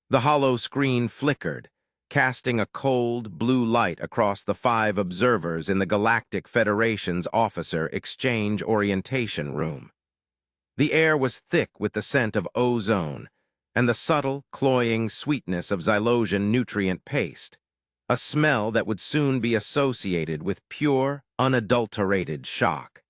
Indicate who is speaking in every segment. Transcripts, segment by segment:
Speaker 1: The hollow screen flickered, casting a cold, blue light across the 5 observers in the Galactic Federation's officer exchange orientation room. The air was thick with the scent of ozone and the subtle, cloying sweetness of xylosian nutrient paste, a smell that would soon be associated with pure, unadulterated shock.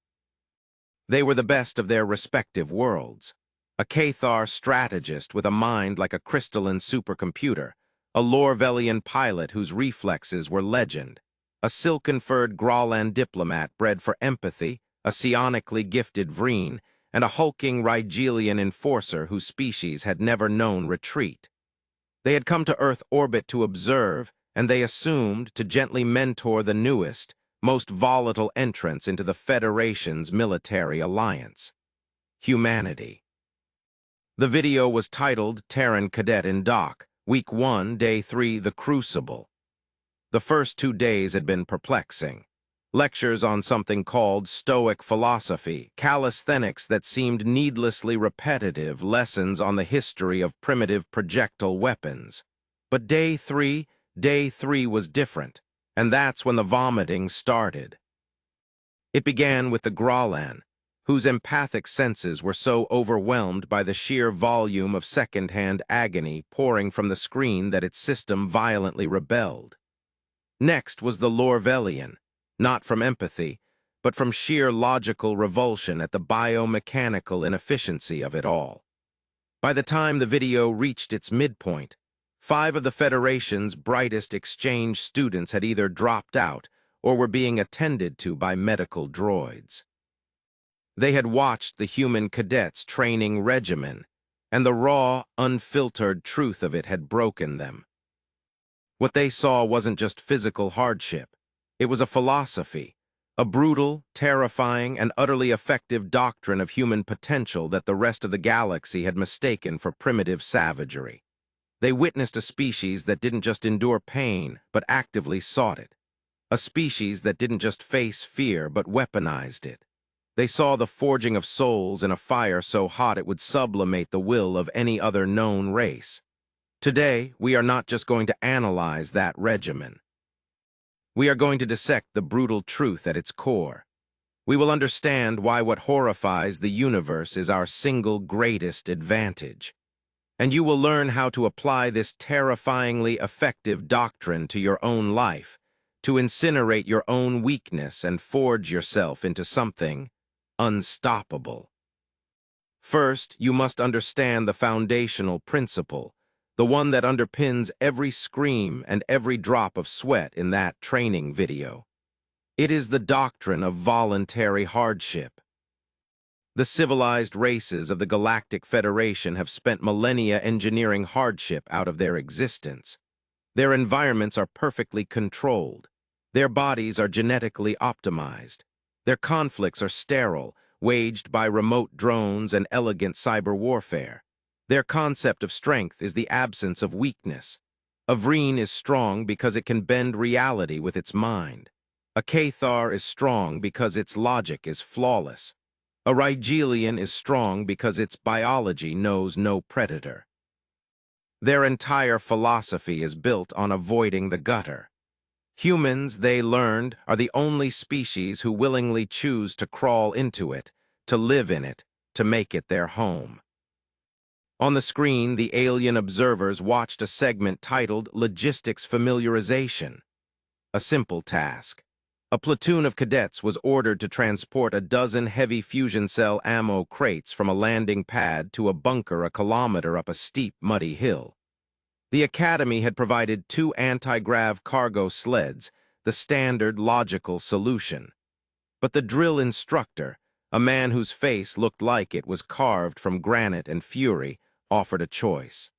Speaker 1: They were the best of their respective worlds. A Cathar strategist with a mind like a crystalline supercomputer, a Lorvelian pilot whose reflexes were legend, a silken-furred Graulan diplomat bred for empathy, a psionically gifted Vreen, and a hulking Rigelian enforcer whose species had never known retreat. They had come to Earth orbit to observe, and they assumed to gently mentor the newest, most volatile entrants into the Federation's military alliance: humanity. The video was titled Terran Cadet in Dock, Week 1, Day 3, The Crucible. The first 2 days had been perplexing. Lectures on something called Stoic philosophy, calisthenics that seemed needlessly repetitive, lessons on the history of primitive projectile weapons. But Day 3 was different, and that's when the vomiting started. It began with the Graulan, whose empathic senses were so overwhelmed by the sheer volume of second-hand agony pouring from the screen that its system violently rebelled. Next was the Lorvelian, not from empathy, but from sheer logical revulsion at the biomechanical inefficiency of it all. By the time the video reached its midpoint, 5 of the Federation's brightest exchange students had either dropped out or were being attended to by medical droids. They had watched the human cadets training Regimen, and the raw, unfiltered truth of it had broken them. What they saw wasn't just physical hardship. It was a philosophy, a brutal, terrifying, and utterly effective doctrine of human potential that the rest of the galaxy had mistaken for primitive savagery. They witnessed a species that didn't just endure pain, but actively sought it. A species that didn't just face fear, but weaponized it. They saw the forging of souls in a fire so hot it would sublimate the will of any other known race. Today, we are not just going to analyze that regimen. We are going to dissect the brutal truth at its core. We will understand why what horrifies the universe is our single greatest advantage. And you will learn how to apply this terrifyingly effective doctrine to your own life, to incinerate your own weakness and forge yourself into something unstoppable. First, you must understand the foundational principle, the one that underpins every scream and every drop of sweat in that training video. It is the doctrine of voluntary hardship. The civilized races of the Galactic Federation have spent millennia engineering hardship out of their existence. Their environments are perfectly controlled. Their bodies are genetically optimized. Their conflicts are sterile, waged by remote drones and elegant cyber warfare. Their concept of strength is the absence of weakness. A Vreen is strong because it can bend reality with its mind. A Cathar is strong because its logic is flawless. A Rigelian is strong because its biology knows no predator. Their entire philosophy is built on avoiding the gutter. Humans, they learned, are the only species who willingly choose to crawl into it, to live in it, to make it their home. On the screen, the alien observers watched a segment titled Logistics Familiarization. A simple task. A platoon of cadets was ordered to transport a dozen heavy fusion cell ammo crates from a landing pad to a bunker a kilometer up a steep, muddy hill. The Academy had provided 2 anti-grav cargo sleds, the standard logical solution. But the drill instructor, a man whose face looked like it was carved from granite and fury, offered a choice.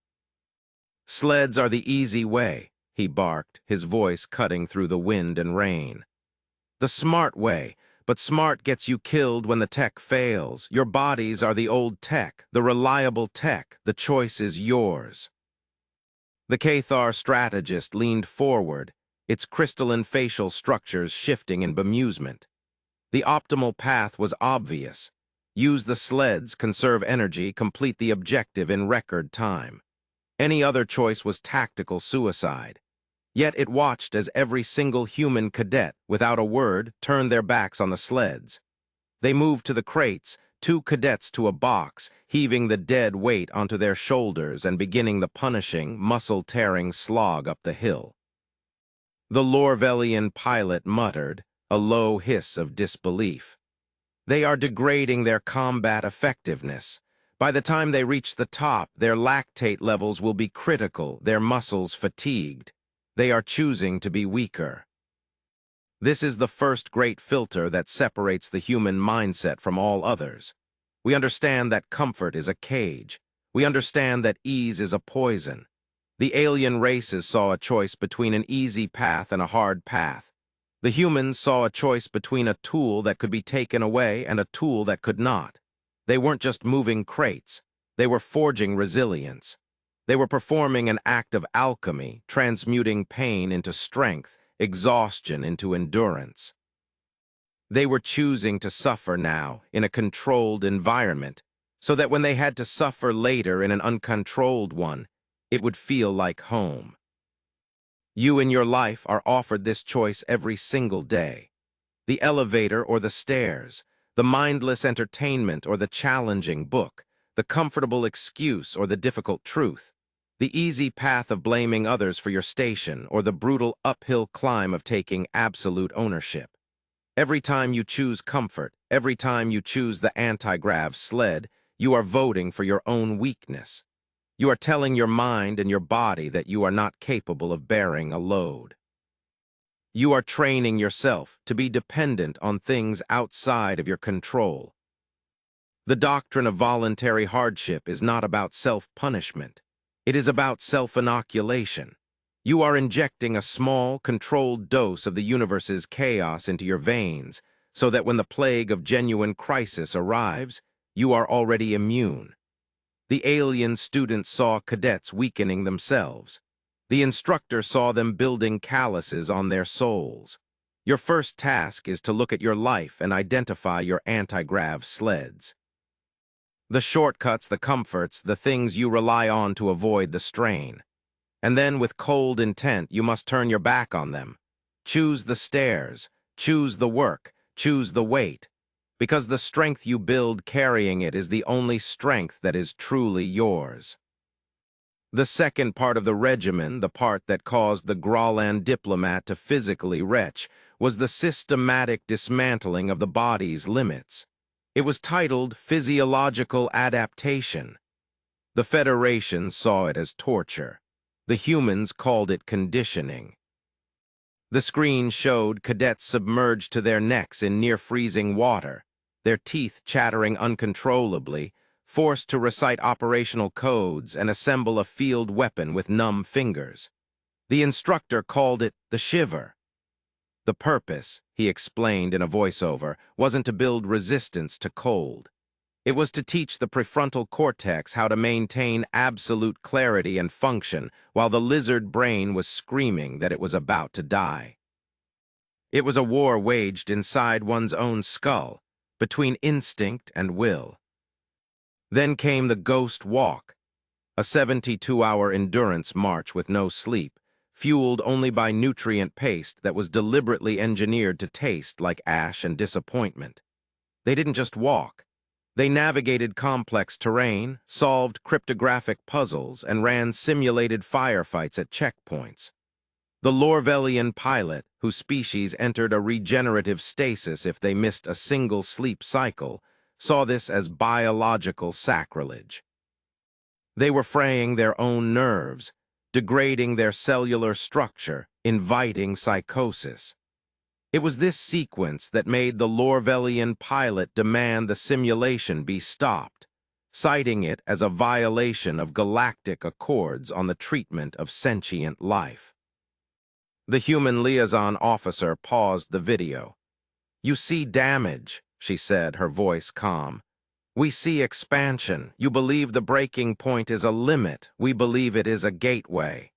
Speaker 1: "Sleds are the easy way," he barked, his voice cutting through the wind and rain. "The smart way, but smart gets you killed when the tech fails. Your bodies are the old tech, the reliable tech. The choice is yours." The Cathar strategist leaned forward, its crystalline facial structures shifting in bemusement. The optimal path was obvious. Use the sleds, conserve energy, complete the objective in record time. Any other choice was tactical suicide. Yet it watched as every single human cadet, without a word, turned their backs on the sleds. They moved to the crates, two cadets to a box, heaving the dead weight onto their shoulders and beginning the punishing, muscle-tearing slog up the hill. The Lorvelian pilot muttered, a low hiss of disbelief. They are degrading their combat effectiveness. By the time they reach the top, their lactate levels will be critical, their muscles fatigued. They are choosing to be weaker. This is the first great filter that separates the human mindset from all others. We understand that comfort is a cage. We understand that ease is a poison. The alien races saw a choice between an easy path and a hard path. The humans saw a choice between a tool that could be taken away and a tool that could not. They weren't just moving crates. They were forging resilience. They were performing an act of alchemy, transmuting pain into strength, exhaustion into endurance. They were choosing to suffer now in a controlled environment, so that when they had to suffer later in an uncontrolled one, it would feel like home. You in your life are offered this choice every single day. The elevator or the stairs, the mindless entertainment or the challenging book, the comfortable excuse or the difficult truth, the easy path of blaming others for your station or the brutal uphill climb of taking absolute ownership. Every time you choose comfort, every time you choose the anti-grav sled, you are voting for your own weakness. You are telling your mind and your body that you are not capable of bearing a load. You are training yourself to be dependent on things outside of your control. The doctrine of voluntary hardship is not about self-punishment. It is about self-inoculation. You are injecting a small, controlled dose of the universe's chaos into your veins, so that when the plague of genuine crisis arrives, you are already immune. The alien students saw cadets weakening themselves. The instructor saw them building calluses on their souls. Your first task is to look at your life and identify your anti-grav sleds. The shortcuts, the comforts, the things you rely on to avoid the strain. And then, with cold intent, you must turn your back on them. Choose the stairs, choose the work, choose the weight, because the strength you build carrying it is the only strength that is truly yours. The second part of the regimen, the part that caused the Grauland diplomat to physically retch, was the systematic dismantling of the body's limits. It was titled Physiological Adaptation. The Federation saw it as torture. The humans called it conditioning. The screen showed cadets submerged to their necks in near-freezing water, their teeth chattering uncontrollably, forced to recite operational codes and assemble a field weapon with numb fingers. The instructor called it the shiver. The purpose, he explained in a voiceover, wasn't to build resistance to cold. It was to teach the prefrontal cortex how to maintain absolute clarity and function while the lizard brain was screaming that it was about to die. It was a war waged inside one's own skull, between instinct and will. Then came the ghost walk, a 72-hour endurance march with no sleep, fueled only by nutrient paste that was deliberately engineered to taste like ash and disappointment. They didn't just walk. They navigated complex terrain, solved cryptographic puzzles, and ran simulated firefights at checkpoints. The Lorvelian pilot, whose species entered a regenerative stasis if they missed a single sleep cycle, saw this as biological sacrilege. They were fraying their own nerves, degrading their cellular structure, inviting psychosis. It was this sequence that made the Lorvelian pilot demand the simulation be stopped, citing it as a violation of galactic accords on the treatment of sentient life. The human liaison officer paused the video. "You see damage," she said, her voice calm. "We see expansion. You believe the breaking point is a limit. We believe it is a gateway."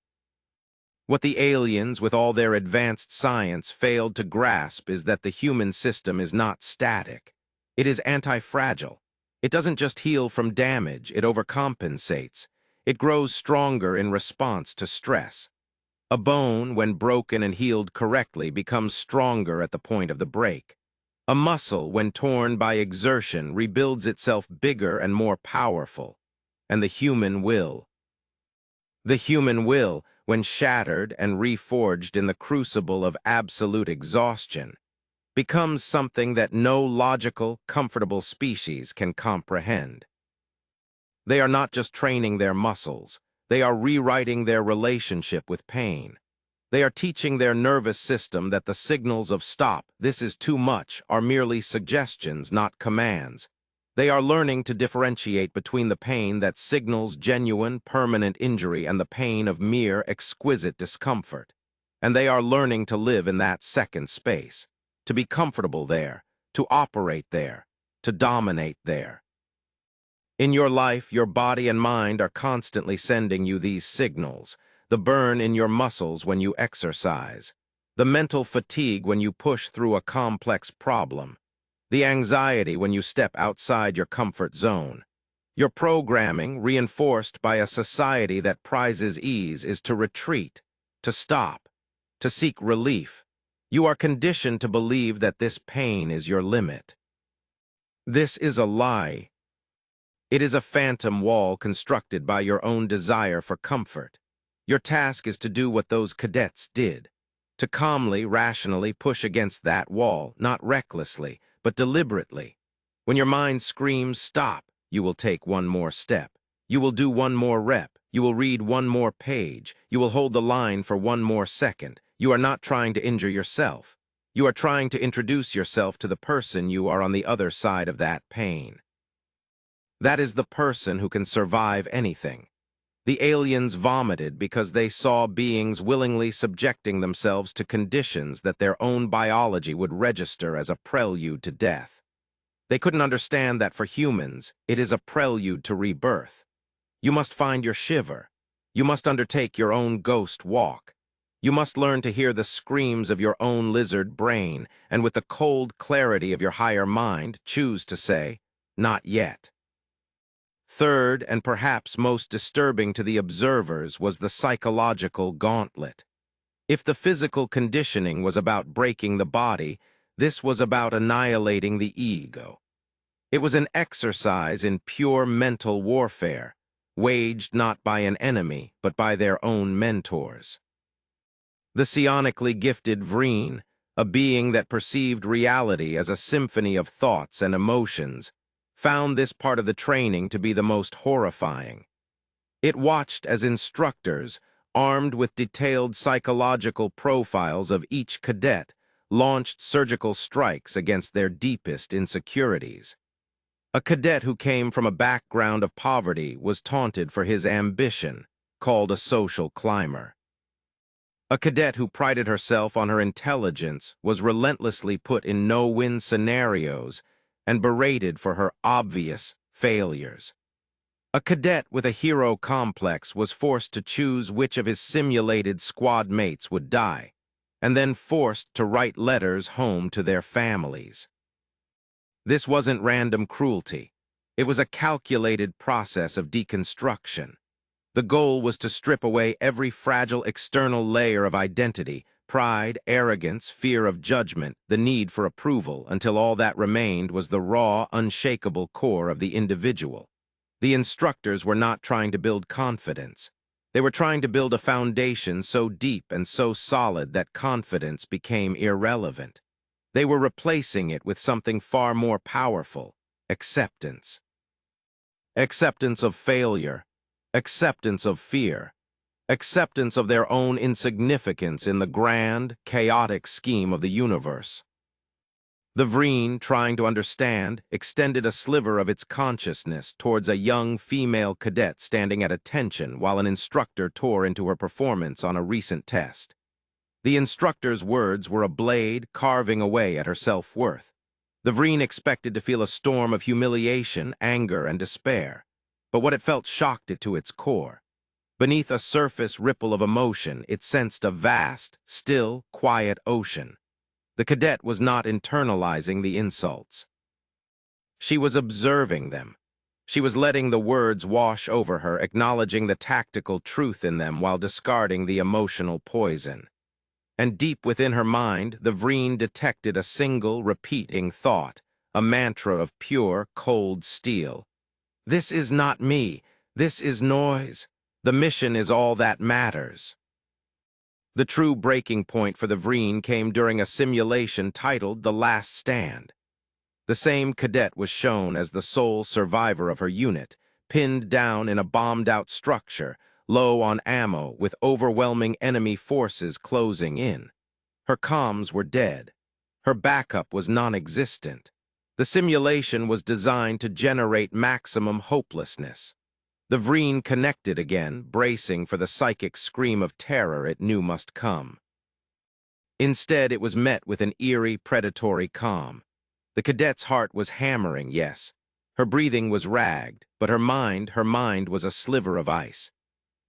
Speaker 1: What the aliens, with all their advanced science, failed to grasp is that the human system is not static. It is anti-fragile. It doesn't just heal from damage, it overcompensates. It grows stronger in response to stress. A bone, when broken and healed correctly, becomes stronger at the point of the break. A muscle, when torn by exertion, rebuilds itself bigger and more powerful. And the human will. The human will, when shattered and reforged in the crucible of absolute exhaustion, becomes something that no logical, comfortable species can comprehend. They are not just training their muscles, they are rewriting their relationship with pain. They are teaching their nervous system that the signals of "stop, this is too much" are merely suggestions, not commands. They are learning to differentiate between the pain that signals genuine, permanent injury and the pain of mere, exquisite discomfort. And they are learning to live in that second space, to be comfortable there, to operate there, to dominate there. In your life, your body and mind are constantly sending you these signals: the burn in your muscles when you exercise, the mental fatigue when you push through a complex problem, the anxiety when you step outside your comfort zone. Your programming, reinforced by a society that prizes ease, is to retreat, to stop, to seek relief. You are conditioned to believe that this pain is your limit. This is a lie. It is a phantom wall constructed by your own desire for comfort. Your task is to do what those cadets did, to calmly, rationally push against that wall, not recklessly, but deliberately. When your mind screams "stop," you will take one more step. You will do one more rep. You will read one more page. You will hold the line for one more second. You are not trying to injure yourself. You are trying to introduce yourself to the person you are on the other side of that pain. That is the person who can survive anything. The aliens vomited because they saw beings willingly subjecting themselves to conditions that their own biology would register as a prelude to death. They couldn't understand that for humans, it is a prelude to rebirth. You must find your shiver. You must undertake your own ghost walk. You must learn to hear the screams of your own lizard brain, and with the cold clarity of your higher mind, choose to say, "Not yet." Third, and perhaps most disturbing to the observers, was the psychological gauntlet. If the physical conditioning was about breaking the body, this was about annihilating the ego. It was an exercise in pure mental warfare, waged not by an enemy, but by their own mentors. The psionically gifted Vreen, a being that perceived reality as a symphony of thoughts and emotions, found this part of the training to be the most horrifying. It watched as instructors, armed with detailed psychological profiles of each cadet, launched surgical strikes against their deepest insecurities. A cadet who came from a background of poverty was taunted for his ambition, called a social climber. A cadet who prided herself on her intelligence was relentlessly put in no-win scenarios and berated for her obvious failures. A cadet with a hero complex was forced to choose which of his simulated squad mates would die, and then forced to write letters home to their families. This wasn't random cruelty. It was a calculated process of deconstruction. The goal was to strip away every fragile external layer of identity: pride, arrogance, fear of judgment, the need for approval, until all that remained was the raw, unshakable core of the individual. The instructors were not trying to build confidence. They were trying to build a foundation so deep and so solid that confidence became irrelevant. They were replacing it with something far more powerful: acceptance. Acceptance of failure, acceptance of fear, acceptance of their own insignificance in the grand, chaotic scheme of the universe. The Vreen, trying to understand, extended a sliver of its consciousness towards a young female cadet standing at attention while an instructor tore into her performance on a recent test. The instructor's words were a blade carving away at her self-worth. The Vreen expected to feel a storm of humiliation, anger, and despair, but what it felt shocked it to its core. Beneath a surface ripple of emotion, it sensed a vast, still, quiet ocean. The cadet was not internalizing the insults. She was observing them. She was letting the words wash over her, acknowledging the tactical truth in them while discarding the emotional poison. And deep within her mind, the Vreen detected a single, repeating thought, a mantra of pure, cold steel. This is not me. This is noise. The mission is all that matters. The true breaking point for the Vreen came during a simulation titled The Last Stand. The same cadet was shown as the sole survivor of her unit, pinned down in a bombed-out structure, low on ammo, with overwhelming enemy forces closing in. Her comms were dead. Her backup was non-existent. The simulation was designed to generate maximum hopelessness. The Vreen connected again, bracing for the psychic scream of terror it knew must come. Instead, it was met with an eerie, predatory calm. The cadet's heart was hammering, yes. Her breathing was ragged, but her mind was a sliver of ice.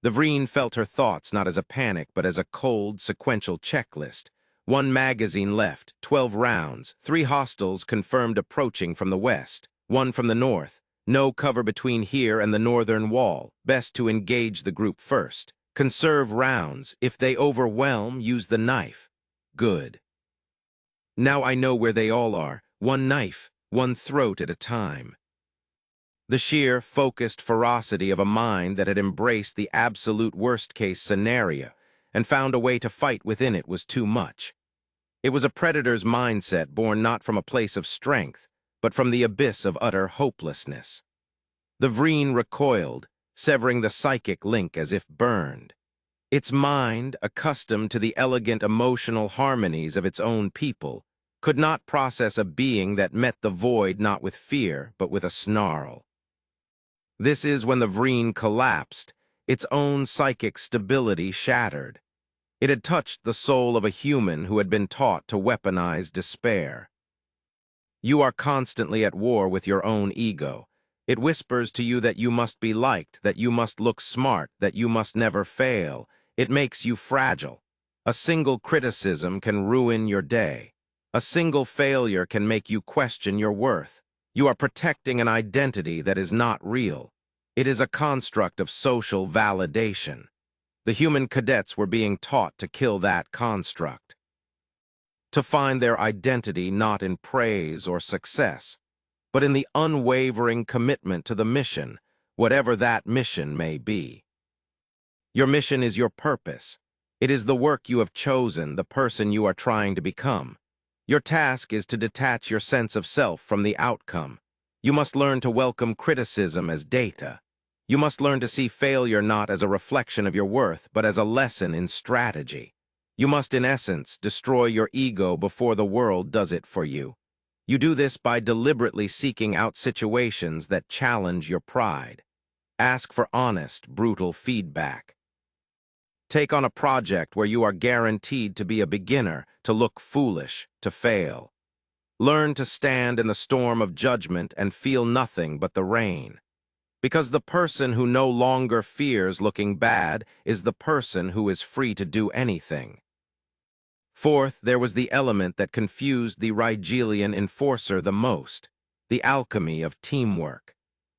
Speaker 1: The Vreen felt her thoughts not as a panic, but as a cold, sequential checklist. 1 magazine left, 12 rounds, 3 hostiles confirmed approaching from the west, 1 from the north. No cover between here and the northern wall. Best to engage the group first. Conserve rounds. If they overwhelm, use the knife. Good. Now I know where they all are. 1 knife, 1 throat at a time. The sheer, focused ferocity of a mind that had embraced the absolute worst-case scenario and found a way to fight within it was too much. It was a predator's mindset born not from a place of strength, but from the abyss of utter hopelessness. The Vreen recoiled, severing the psychic link as if burned. Its mind, accustomed to the elegant emotional harmonies of its own people, could not process a being that met the void not with fear, but with a snarl. This is when the Vreen collapsed, its own psychic stability shattered. It had touched the soul of a human who had been taught to weaponize despair. You are constantly at war with your own ego. It whispers to you that you must be liked, that you must look smart, that you must never fail. It makes you fragile. A single criticism can ruin your day. A single failure can make you question your worth. You are protecting an identity that is not real. It is a construct of social validation. The human cadets were being taught to kill that construct, to find their identity not in praise or success, but in the unwavering commitment to the mission, whatever that mission may be. Your mission is your purpose. It is the work you have chosen, the person you are trying to become. Your task is to detach your sense of self from the outcome. You must learn to welcome criticism as data. You must learn to see failure not as a reflection of your worth, but as a lesson in strategy. You must, in essence, destroy your ego before the world does it for you. You do this by deliberately seeking out situations that challenge your pride. Ask for honest, brutal feedback. Take on a project where you are guaranteed to be a beginner, to look foolish, to fail. Learn to stand in the storm of judgment and feel nothing but the rain. Because the person who no longer fears looking bad is the person who is free to do anything. Fourth, there was the element that confused the Rigelian enforcer the most, the alchemy of teamwork.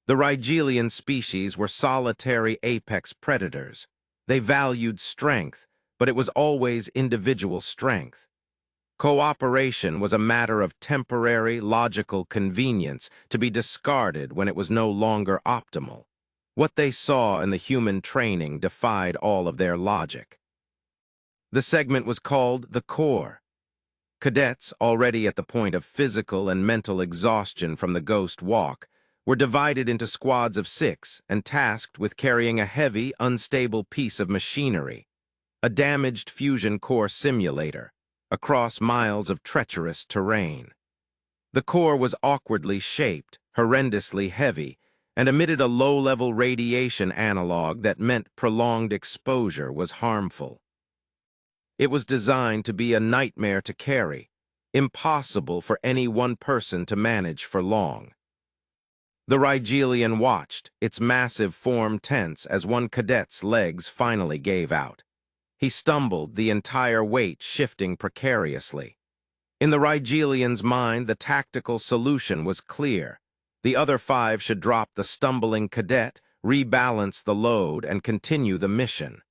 Speaker 1: The Rigelian species were solitary apex predators. They valued strength, but it was always individual strength. Cooperation was a matter of temporary, logical convenience to be discarded when it was no longer optimal. What they saw in the human training defied all of their logic. The segment was called The Core. Cadets, already at the point of physical and mental exhaustion from the ghost walk, were divided into squads of 6 and tasked with carrying a heavy, unstable piece of machinery, a damaged fusion core simulator, across miles of treacherous terrain. The core was awkwardly shaped, horrendously heavy, and emitted a low-level radiation analog that meant prolonged exposure was harmful. It was designed to be a nightmare to carry, impossible for any one person to manage for long. The Rigelian watched, its massive form tense as one cadet's legs finally gave out. He stumbled, the entire weight shifting precariously. In the Rigelian's mind, the tactical solution was clear. The other 5 should drop the stumbling cadet, rebalance the load, and continue the mission.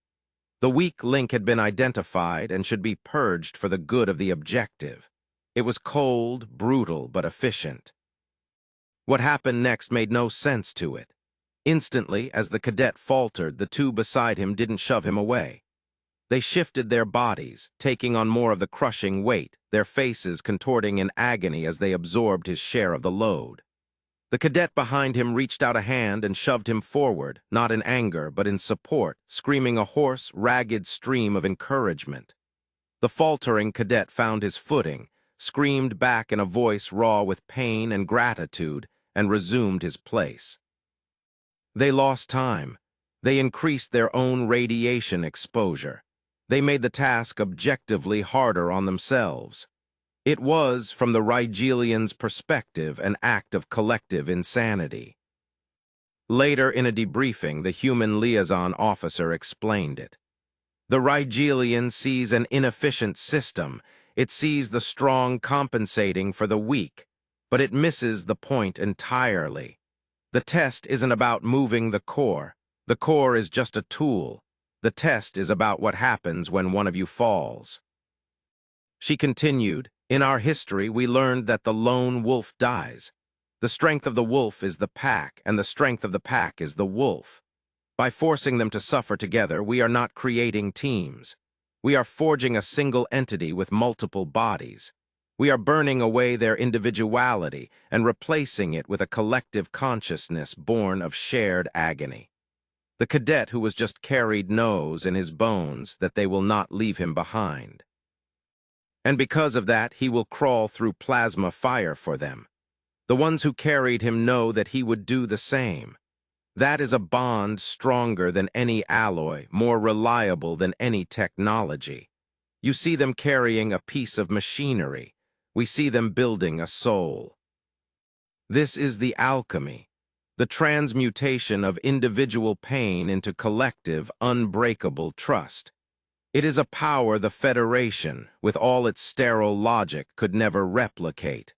Speaker 1: The weak link had been identified and should be purged for the good of the objective. It was cold, brutal, but efficient. What happened next made no sense to it. Instantly, as the cadet faltered, the 2 beside him didn't shove him away. They shifted their bodies, taking on more of the crushing weight, their faces contorting in agony as they absorbed his share of the load. The cadet behind him reached out a hand and shoved him forward, not in anger, but in support, screaming a hoarse, ragged stream of encouragement. The faltering cadet found his footing, screamed back in a voice raw with pain and gratitude, and resumed his place. They lost time. They increased their own radiation exposure. They made the task objectively harder on themselves. It was, from the Rigelians' perspective, an act of collective insanity. Later, in a debriefing, the human liaison officer explained it. The Rigelian sees an inefficient system. It sees the strong compensating for the weak, but it misses the point entirely. The test isn't about moving the core. The core is just a tool. The test is about what happens when one of you falls. She continued, "In our history, we learned that the lone wolf dies. The strength of the wolf is the pack, and the strength of the pack is the wolf. By forcing them to suffer together, we are not creating teams. We are forging a single entity with multiple bodies. We are burning away their individuality and replacing it with a collective consciousness born of shared agony. The cadet who was just carried knows in his bones that they will not leave him behind. And because of that, he will crawl through plasma fire for them. The ones who carried him know that he would do the same. That is a bond stronger than any alloy, more reliable than any technology. You see them carrying a piece of machinery. We see them building a soul. This is the alchemy, the transmutation of individual pain into collective, unbreakable trust. It is a power the Federation, with all its sterile logic, could never replicate.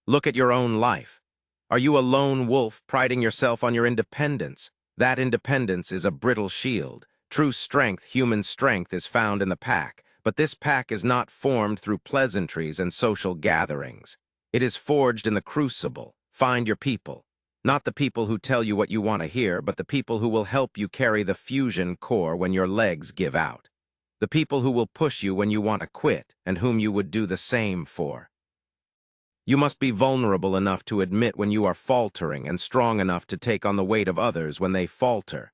Speaker 1: Look at your own life. Are you a lone wolf priding yourself on your independence? That independence is a brittle shield. True strength, human strength, is found in the pack, but this pack is not formed through pleasantries and social gatherings. It is forged in the crucible. Find your people. Not the people who tell you what you want to hear, but the people who will help you carry the fusion core when your legs give out. The people who will push you when you want to quit, and whom you would do the same for. You must be vulnerable enough to admit when you are faltering and strong enough to take on the weight of others when they falter.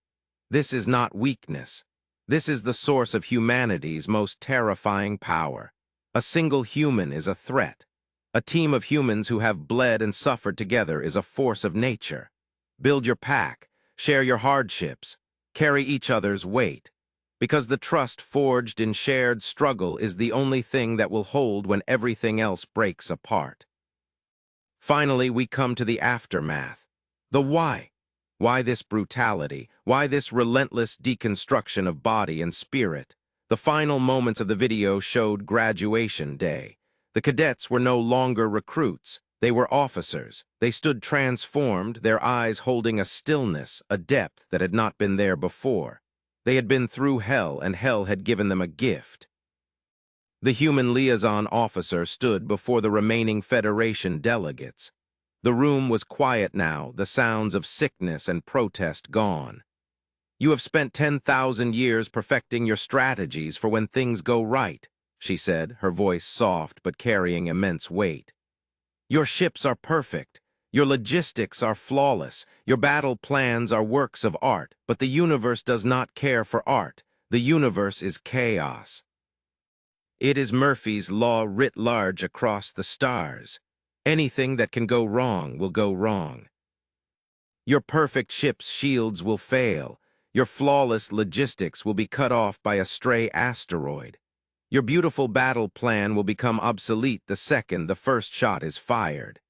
Speaker 1: This is not weakness. This is the source of humanity's most terrifying power. A single human is a threat. A team of humans who have bled and suffered together is a force of nature. Build your pack, share your hardships, carry each other's weight, because the trust forged in shared struggle is the only thing that will hold when everything else breaks apart. Finally, we come to the aftermath. The why. Why this brutality? Why this relentless deconstruction of body and spirit? The final moments of the video showed graduation day. The cadets were no longer recruits. They were officers. They stood transformed, their eyes holding a stillness, a depth that had not been there before. They had been through hell, and hell had given them a gift. The human liaison officer stood before the remaining Federation delegates. The room was quiet now, the sounds of sickness and protest gone. "You have spent 10,000 years perfecting your strategies for when things go right," she said, her voice soft but carrying immense weight. "Your ships are perfect. Your logistics are flawless. Your battle plans are works of art, but the universe does not care for art. The universe is chaos. It is Murphy's law writ large across the stars. Anything that can go wrong will go wrong. Your perfect ship's shields will fail. Your flawless logistics will be cut off by a stray asteroid. Your beautiful battle plan will become obsolete the second the first shot is fired.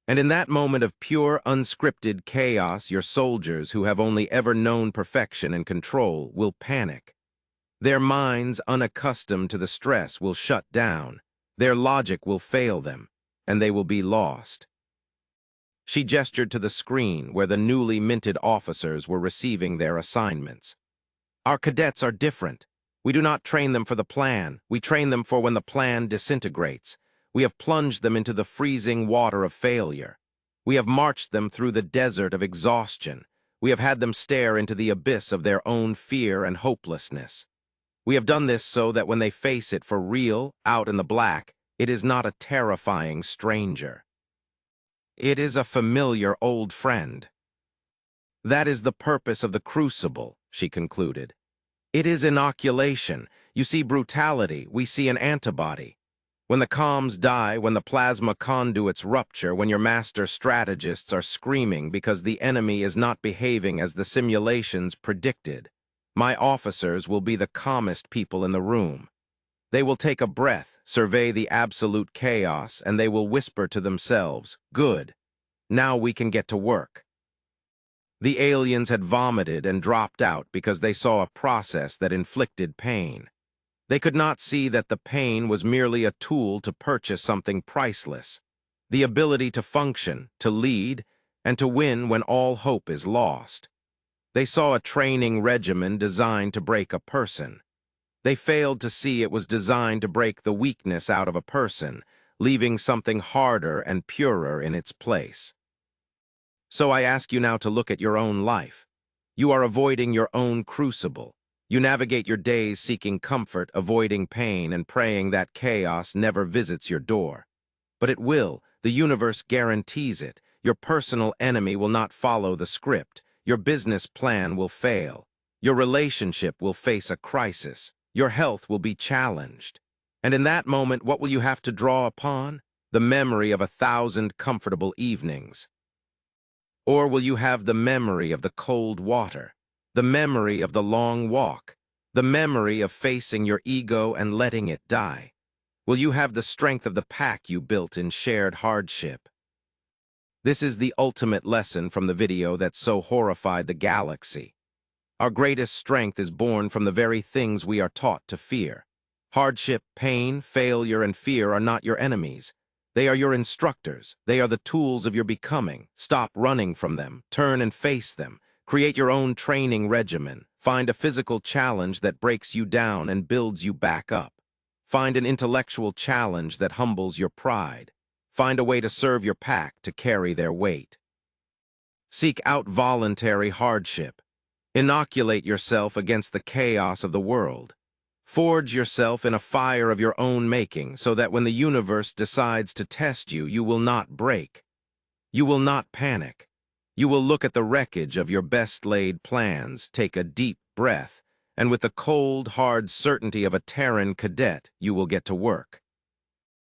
Speaker 1: And in that moment of pure, unscripted chaos, your soldiers, who have only ever known perfection and control, will panic. Their minds, unaccustomed to the stress, will shut down. Their logic will fail them, and they will be lost. She gestured to the screen where the newly minted officers were receiving their assignments. Our cadets are different. We do not train them for the plan. We train them for when the plan disintegrates. We have plunged them into the freezing water of failure. We have marched them through the desert of exhaustion. We have had them stare into the abyss of their own fear and hopelessness. We have done this so that when they face it for real, out in the black, it is not a terrifying stranger. It is a familiar old friend. That is the purpose of the crucible, she concluded. It is inoculation. You see brutality, we see an antibody. When the comms die, when the plasma conduits rupture, when your master strategists are screaming because the enemy is not behaving as the simulations predicted, my officers will be the calmest people in the room. They will take a breath, survey the absolute chaos, and they will whisper to themselves, "Good. Now we can get to work." The aliens had vomited and dropped out because they saw a process that inflicted pain. They could not see that the pain was merely a tool to purchase something priceless, the ability to function, to lead, and to win when all hope is lost. They saw a training regimen designed to break a person. They failed to see it was designed to break the weakness out of a person, leaving something harder and purer in its place. So I ask you now to look at your own life. You are avoiding your own crucible. You navigate your days seeking comfort, avoiding pain, and praying that chaos never visits your door. But it will. The universe guarantees it. Your personal enemy will not follow the script. Your business plan will fail. Your relationship will face a crisis. Your health will be challenged. And in that moment, what will you have to draw upon? The memory of 1,000 comfortable evenings. Or will you have the memory of the cold water, the memory of the long walk, the memory of facing your ego and letting it die? Will you have the strength of the pack you built in shared hardship? This is the ultimate lesson from the video that so horrified the galaxy. Our greatest strength is born from the very things we are taught to fear. Hardship, pain, failure, and fear are not your enemies. They are your instructors. They are the tools of your becoming. Stop running from them. Turn and face them. Create your own training regimen. Find a physical challenge that breaks you down and builds you back up. Find an intellectual challenge that humbles your pride. Find a way to serve your pack to carry their weight. Seek out voluntary hardship. Inoculate yourself against the chaos of the world. Forge yourself in a fire of your own making so that when the universe decides to test you, you will not break. You will not panic. You will look at the wreckage of your best-laid plans, take a deep breath, and with the cold, hard certainty of a Terran cadet, you will get to work.